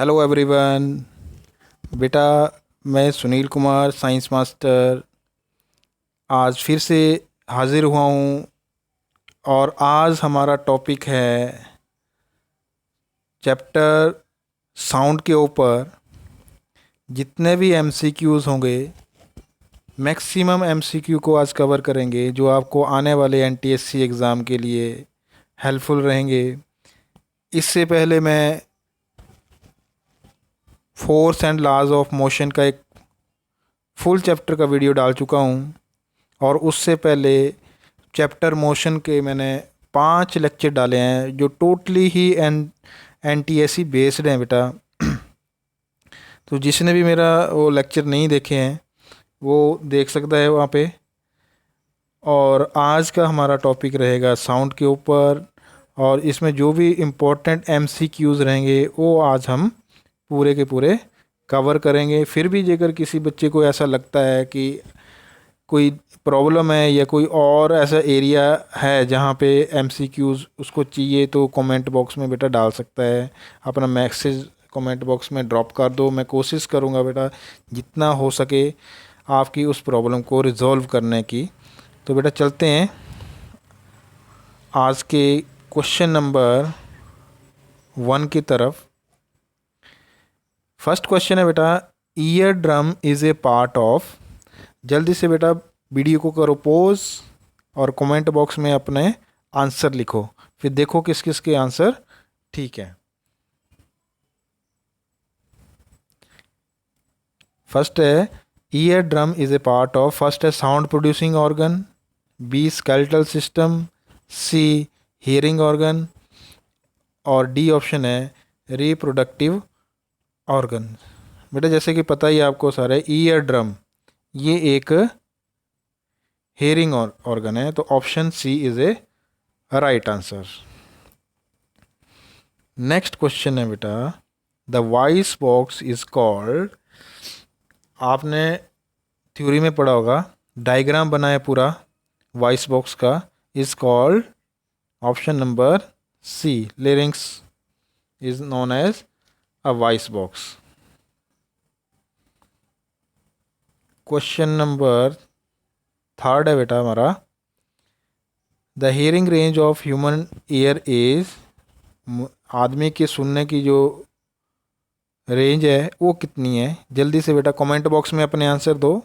Hello everyone. बेटा, मैं Sunil Kumar science master आज फिर से हाज़िर हुआ हूँ और आज हमारा टॉपिक है चैप्टर साउंड के ऊपर। जितने भी एमसीक्यूज़ होंगे, मैक्सिमम एमसीक्यू को आज कवर करेंगे जो आपको आने वाले एनटीएससी एग्ज़ाम के लिए हेल्पफुल रहेंगे। इससे पहले मैं force and laws of motion का एक फुल चैप्टर का वीडियो डाल चुका हूँ और उससे पहले चैप्टर मोशन के मैंने 5 लेक्चर डाले हैं जो टोटली ही एनटीएससी बेस्ड हैं बेटा। तो जिसने भी मेरा वो लेक्चर नहीं देखे हैं वो देख सकता है वहाँ पे। और आज का हमारा टॉपिक रहेगा साउंड के ऊपर और इसमें जो भी इम्पोर्टेंट एमसीक्यूज़ रहेंगे वो आज हम पूरे के पूरे कवर करेंगे। फिर भी अगर किसी बच्चे को ऐसा लगता है कि कोई प्रॉब्लम है या कोई और ऐसा एरिया है जहाँ पे एमसीक्यूज़ उसको चाहिए तो कमेंट बॉक्स में बेटा डाल सकता है। अपना मैसेज कमेंट बॉक्स में ड्रॉप कर दो। मैं कोशिश करूँगा बेटा जितना हो सके आपकी उस प्रॉब्लम को रिजॉल्व करने की। तो बेटा चलते हैं आज के क्वेश्चन नंबर 1 की तरफ। फर्स्ट क्वेश्चन है बेटा, year drum is a part of. जल्दी से बेटा वीडियो को करो पॉज और कमेंट बॉक्स में अपने आंसर लिखो, फिर देखो किस किस के आंसर ठीक है। फर्स्ट है ear drum is a part of. First है sound producing organ, B skeletal system, C hearing organ और डी ऑप्शन है रिप्रोडक्टिव ऑर्गन। बेटा जैसे कि पता ही आपको सारे, ईयर ड्रम ये एक हेयरिंग ऑर्गन है, तो option C is a right answer. Next question है बेटा, the voice box is called. आपने थ्योरी में पढ़ा होगा, डायग्राम बनाया पूरा वॉइस बॉक्स का, is called option number C larynx is known as a voice box. Question number 3 है बेटा हमारा, the hearing range of human ear is. आदमी के सुनने की जो रेंज है वो कितनी है? जल्दी से बेटा कमेंट बॉक्स में अपने आंसर दो।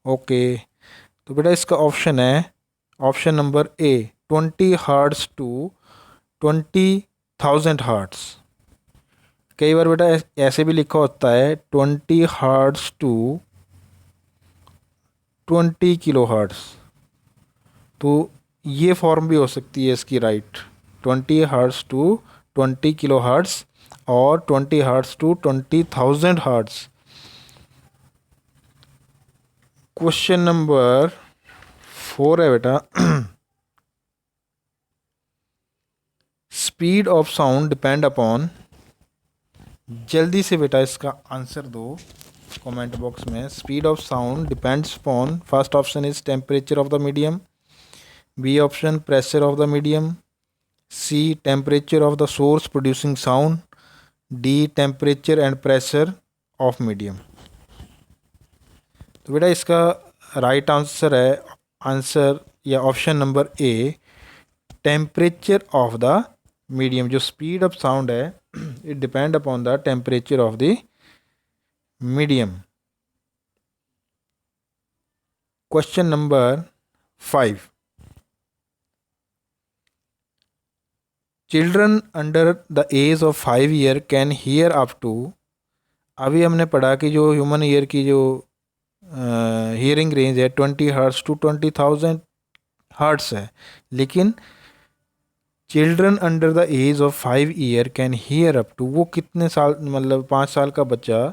ओके, तो बेटा इसका ऑप्शन है option number A 20 hertz to 20,000 hertz. कई बार बेटा ऐसे भी लिखा होता है 20 हर्ट्स टू 20 किलो हर्ट्स, तो ये फॉर्म भी हो सकती है इसकी right. 20 hertz to 20 kilo hertz और 20 hertz to 20,000 hertz. Question number 4 है बेटा, speed of sound depend upon. जल्दी से बेटा इसका आंसर दो कमेंट बॉक्स में। Speed of sound depends upon, first option is temperature of the medium, B option pressure of the medium, C temperature of the source producing sound, D temperature and pressure of medium. तो बेटा इसका right answer है answer या option number A temperature of the medium. जो speed of sound है it depend upon the temperature of the medium. Question number 5, children under the age of 5 year can hear up to. अभी हमने पढ़ा कि जो human ear की जो hearing range है 20 हर्ट्स टू 20,000 हर्ट्स है, लेकिन children under the age of 5 year can hear up to, वो कितने साल, मतलब 5 साल का बच्चा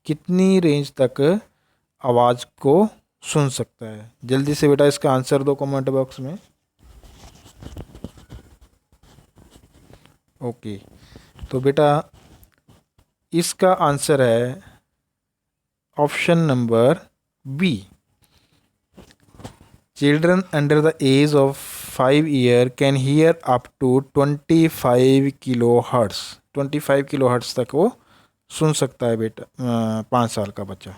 कितनी रेंज तक आवाज़ को सुन सकता है? जल्दी से बेटा इसका आंसर दो कमेंट बॉक्स में। ओके, तो बेटा इसका आंसर है option number B, children under the age of 5 year can hear up to 25 kilo hertz. 25 kilo hertz तक वो सुन सकता है बेटा 5 साल का बच्चा।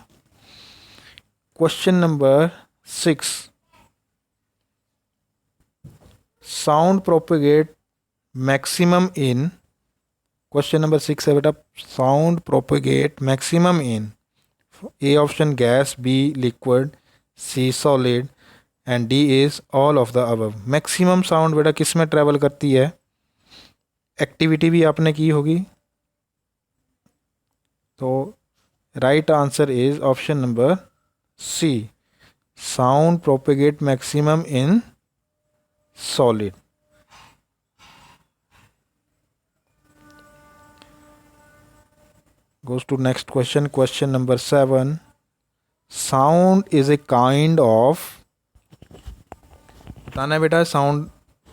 Question number 6, sound propagate maximum in, question number 6 है बेटा, sound propagate maximum in A option gas, B liquid, C solid and D is all of the above. Maximum sound बेटा किस में ट्रैवल करती है, एक्टिविटी भी आपने की होगी, तो right answer is option number C, sound propagate maximum in solid. Goes to next question, question number 7, sound is a kind of, बताना है बेटा साउंड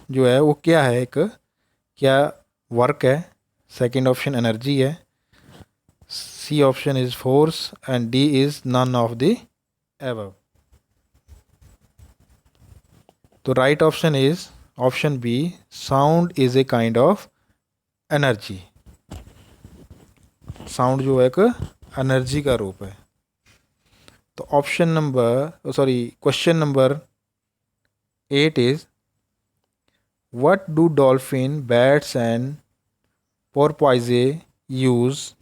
जो है वो क्या है, एक क्या वर्क है। सेकंड ऑप्शन एनर्जी है, C option is force and D is none of the above. तो right option is option B, sound is a kind of energy. Sound जो है एक एनर्जी का रूप है। तो option number question number 8 is, what do dolphin, bats and porpoises use,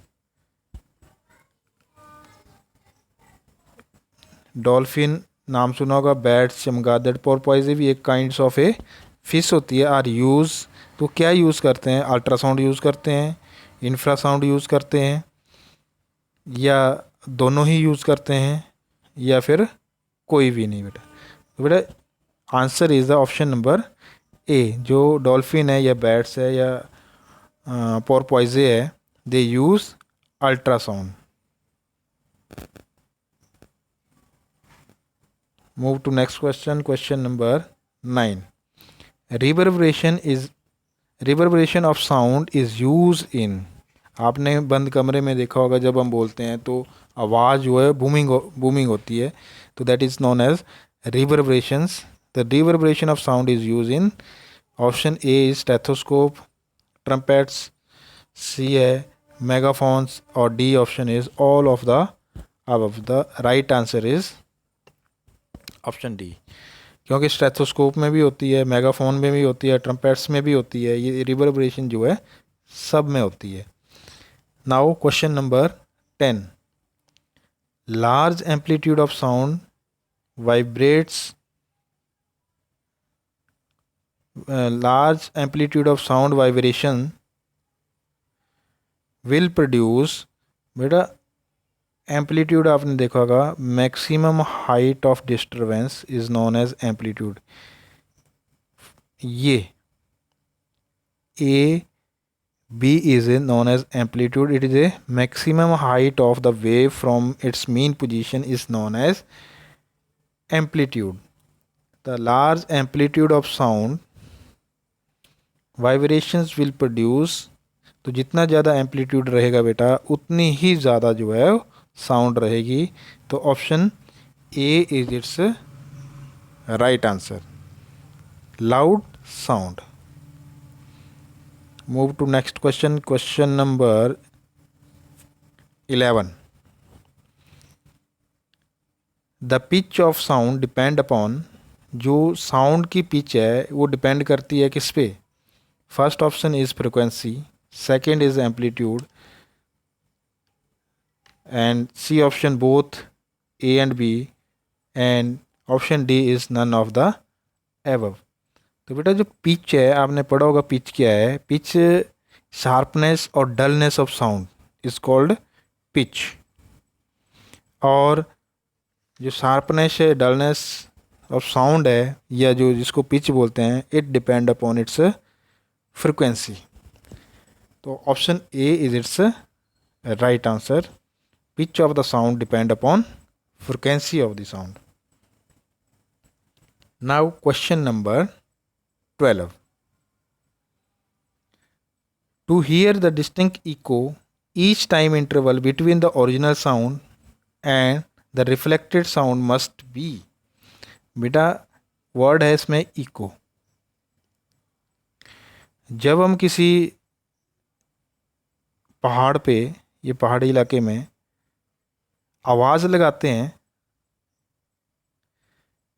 dolphin नाम सुना होगा, बैट्स, चमगादड़, पोर्पोइजे भी एक काइंड्स ऑफ ए फिश होती है, आर यूज़, तो क्या यूज़ करते हैं, अल्ट्रासाउंड यूज़ करते हैं, इंफ्रासाउंड यूज़ करते हैं, या दोनों ही यूज़ करते हैं, या फिर कोई भी नहीं बेटा। तो बेटा answer is the option number A, जो डॉल्फिन है या बैट्स है या पोर्पोइजे है, they use ultrasound. Move to next question, question number 9, reverberation of sound is use in, आपने बंद कमरे में देखा होगा जब हम बोलते हैं तो आवाज़ जो है बूमिंग होती है, तो that is known as reverberations. The reverberation of sound is use in, option A is stethoscope, trumpets, C है मेगाफोन्स और D option is all of the above. The right answer is option D, क्योंकि stethoscope में भी होती है, megaphone में भी होती है, ट्रम्पेट्स में भी होती है, ये रिवर्बरेशन जो है सब में होती है। Now question number 10, large amplitude of sound vibrates, large amplitude of sound vibration will produce, बेटा एम्पलीट्यूड आपने देखा होगा, maximum height of disturbance is known as amplitude. ये A B is known as amplitude, it is a maximum height of the wave from its mean position is known as amplitude. The large amplitude of sound vibrations will produce, तो जितना ज़्यादा amplitude रहेगा बेटा उतनी ही ज़्यादा जो है sound रहेगी। तो option A is its right answer, loud sound. Move to next question, question number 11, the pitch of sound depend upon, जो साउंड की पिच है वो डिपेंड करती है किस पे, first option is frequency, second is amplitude and C option both A and B and option D is none of the above. तो बेटा जो पिच है आपने पढ़ा होगा, पिच क्या है, पिच शार्पनेस और dullness of sound is called pitch, और जो शार्पनेस है डलनेस ऑफ साउंड है या जो जिसको पिच बोलते हैं, it depend upon its frequency. तो option A is its right answer, pitch of the sound depend upon frequency of the sound. Now question number 12, to hear the distinct echo each time interval between the original sound and the reflected sound must be, बेटा word है इसमें eco, जब हम किसी पहाड़ पे, ये पहाड़ी इलाके में आवाज़ लगाते हैं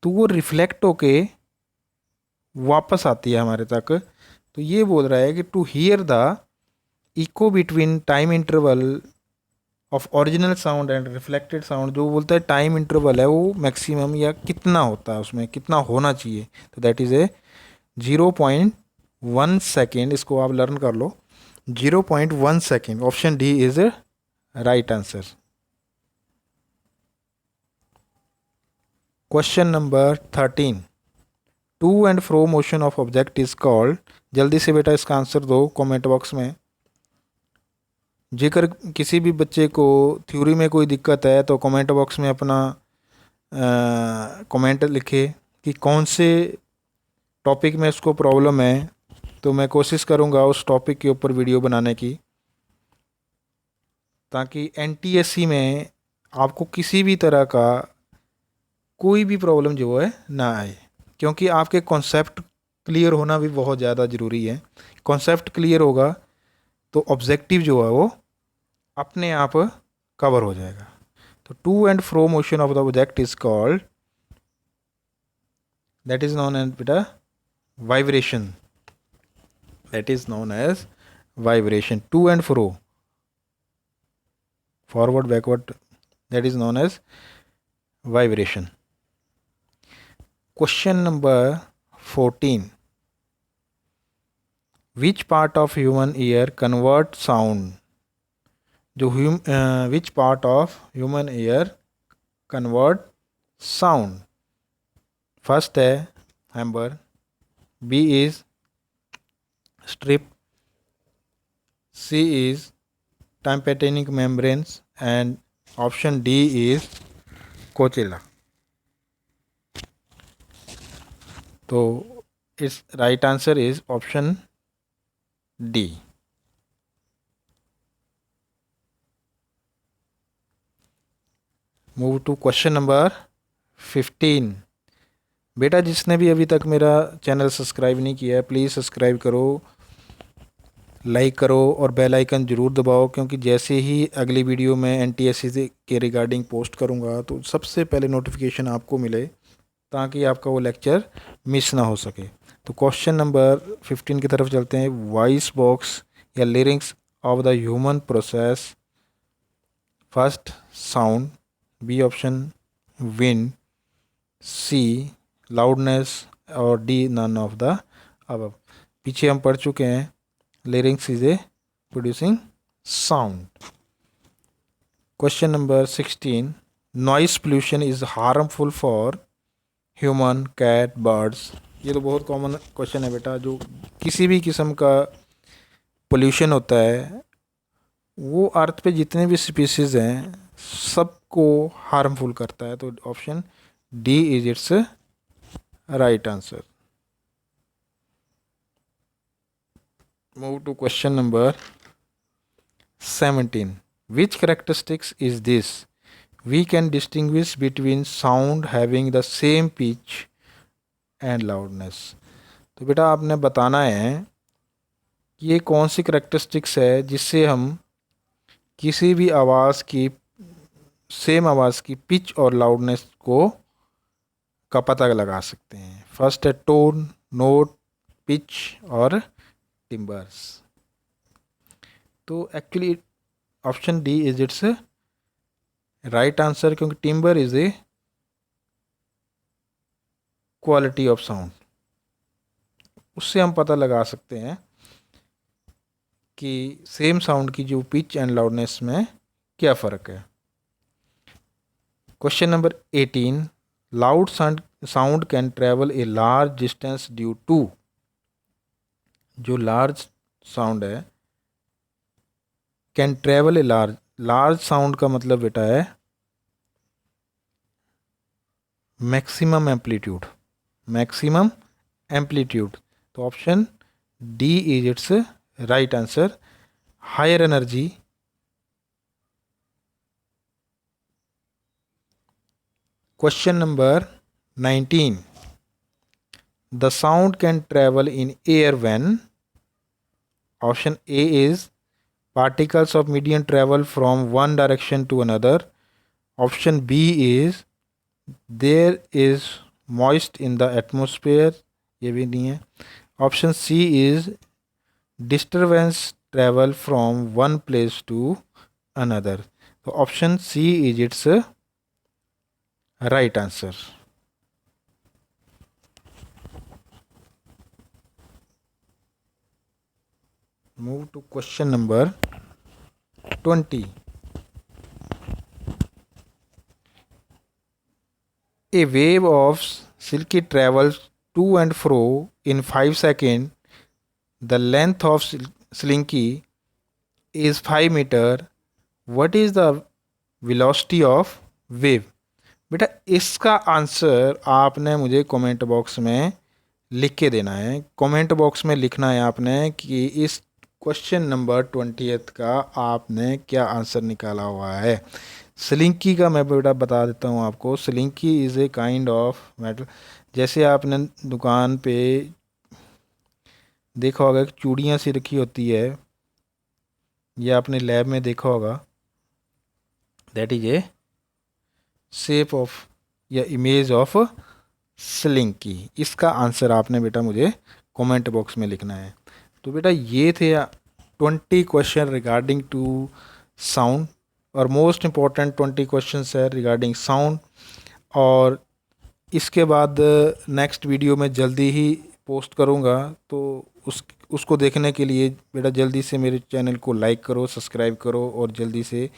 तो वो रिफ्लेक्ट होके वापस आती है हमारे तक। तो ये बोल रहा है कि to hear the echo between time interval of original sound and reflected sound, जो बोलता है टाइम इंटरवल है वो मैक्सिमम या कितना होता है, उसमें कितना होना चाहिए, तो दैट इज़ ए 0.1 सेकेंड। इसको आप लर्न कर लो, 0.1 second. Option D is right answer. Question number 13, to and fro motion of object is called. जल्दी से बेटा इसका आंसर दो कमेंट बॉक्स में। जेकर किसी भी बच्चे को थ्योरी में कोई दिक्कत है तो कमेंट बॉक्स में अपना कमेंट लिखे कि कौन से टॉपिक में उसको प्रॉब्लम है, तो मैं कोशिश करूँगा उस टॉपिक के ऊपर वीडियो बनाने की, ताकि एनटीएससी में आपको किसी भी तरह का कोई भी प्रॉब्लम जो है ना आए। क्योंकि आपके कॉन्सेप्ट क्लियर होना भी बहुत ज़्यादा ज़रूरी है। कॉन्सेप्ट क्लियर होगा तो ऑब्जेक्टिव जो है वो अपने आप कवर हो जाएगा। तो to and fro motion of the object is called, that is known as बेटा vibration, that is known as vibration. To and fro, forward backward, that is known as vibration. Question number 14, which part of human ear convert sound. जो which part of human ear convert sound. First है hammer, B is stirrup, C is tympanic membranes and option D is cochlea. तो इस right answer is option D. Move to question number 15। बेटा जिसने भी अभी तक मेरा चैनल सब्सक्राइब नहीं किया है प्लीज़ सब्सक्राइब करो, लाइक करो और बेल आइकन ज़रूर दबाओ, क्योंकि जैसे ही अगली वीडियो में एनटीएससी के रिगार्डिंग पोस्ट करूँगा तो सबसे पहले नोटिफिकेशन आपको मिले, ताकि आपका वो लेक्चर मिस ना हो सके। तो क्वेश्चन नंबर 15 की तरफ चलते हैं। वॉइस बॉक्स या larynx of the human process. First sound, B option wind, C loudness और D none of the above. पीछे हम पढ़ चुके हैं larynx is a producing sound. Question number 16, noise pollution is harmful for human, cat, birds. ये तो बहुत common question है बेटा। जो किसी भी किस्म का पोल्यूशन होता है वो अर्थ पे जितने भी स्पीसीज हैं सबको हार्मफुल करता है। तो option D is its right answer. Move to question number 17, which characteristics is this we can distinguish between sound having the same pitch and loudness। तो बेटा आपने बताना है कि ये कौन सी करेक्टरिस्टिक्स है जिससे हम किसी भी आवाज़ की, सेम आवाज़ की पिच और लाउडनेस को का पता लगा सकते हैं। फर्स्ट है टोन, नोट, पिच और टिम्बर्स। तो actually option D is its right answer, क्योंकि timbre is a quality of sound. उससे हम पता लगा सकते हैं कि सेम साउंड की जो पिच एंड लाउडनेस में क्या फ़र्क है। Question number 18, loud sound can travel a large distance due to. जो लार्ज साउंड है can travel a large sound का मतलब बेटा है मैक्सिमम एम्पलीट्यूड, मैक्सिमम एम्पलीट्यूड। तो option D is its right answer, higher energy. Question number 19, the sound can travel in air when. Option A is particles of medium travel from one direction to another. Option B is there is moist in the atmosphere. ये भी नहीं है. Option C is disturbance travel from one place to another. So option C is its right answer. Move to question number 20. A wave of silky travels to and fro in 5 seconds. The length of slinky is 5 meter. What is the velocity of wave? बेटा इसका answer आपने मुझे comment box में लिख के देना है. Comment box में लिखना है आपने कि इस क्वेश्चन नंबर 20 का आपने क्या आंसर निकाला हुआ है. स्लिंकी का मैं बेटा बता देता हूँ आपको. Slinky is a kind of metal. जैसे आपने दुकान पे देखा होगा कि चूड़ियाँ सी रखी होती है, या आपने लैब में देखा होगा, that is A shape of या इमेज ऑफ स्लिंकी. इसका आंसर आपने बेटा मुझे कमेंट बॉक्स में लिखना है. तो बेटा ये थे 20 क्वेश्चन रिगार्डिंग टू साउंड, और मोस्ट इम्पॉर्टेंट 20 क्वेश्चन है रिगार्डिंग साउंड. और इसके बाद नेक्स्ट वीडियो में जल्दी ही पोस्ट करूँगा, तो उसको देखने के लिए बेटा जल्दी से मेरे चैनल को लाइक करो, सब्सक्राइब करो, और जल्दी से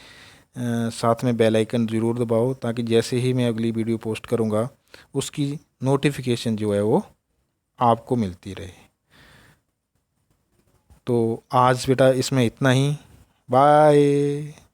साथ में बेल आइकन ज़रूर दबाओ, ताकि जैसे ही मैं अगली वीडियो पोस्ट करूँगा उसकी नोटिफिकेशन जो है वो आपको मिलती रहे. तो आज बेटा इसमें इतना ही. बाय.